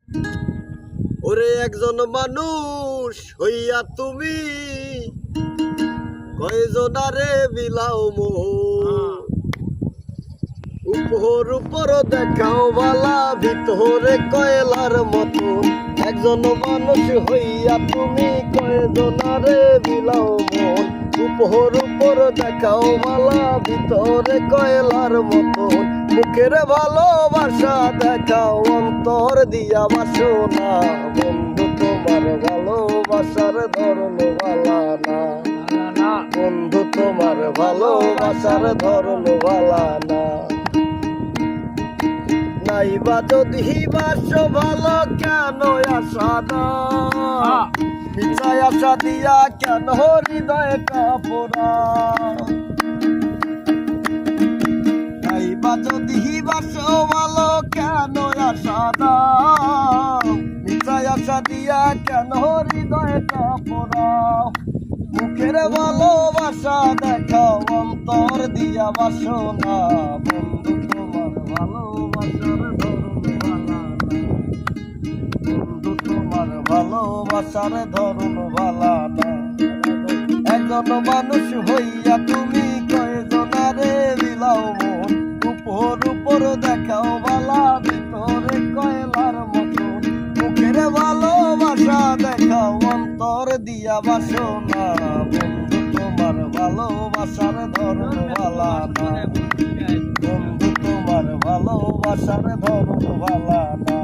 ওরে একজন মানুষ হইয়া তুমি কয়জনারে বিলাও মোহ, উপর উপর দেখাও বালা ভিতরে কয়লার মতো। একজন মানুষ হইয়া তুমি কয়জনারে বিলাও মন, উপর উপর দেখাও বালা ভিতরে কয়লার মতো। মুখের ভালোবাসা দেখাও অন্তর দিয়া বাসো না, বন্ধু তোমার ভালোবাসার ধরন বালা না, বন্ধু তোমার ভালোবাসার ধরন বালা না। নাইবা যদি বাসো ভালো কেন আশা না, মিছায় আশা দিয়া কেন হৃদয় কাপড়া। নাইবা যদি বাসো ভালো কেন আশা না, মিছায় আশা দিয়া কেন হৃদয় কাপড়া। মুখের ভালোবাসা দেখাও অন্তর দিয়া বাসো না, বন্ধু তোমার ভালোবাসার ধরন বালা না, বন্ধু তোমার ভালোবাসার ধরন বালা না। একজন মানুষ হইয়া তুমি কয়জনারে বিলাও মন, উপর উপর দেখাও বালা ভিতরে কয়লার মতন। মুখের ভালোবাসা দেখাও অন্তর দিয়া বাসো না, বন্ধু তোমার ভালোবাসার ধরন বালা না, বন্ধু তোমার ভালোবাসার ধরন বালা না।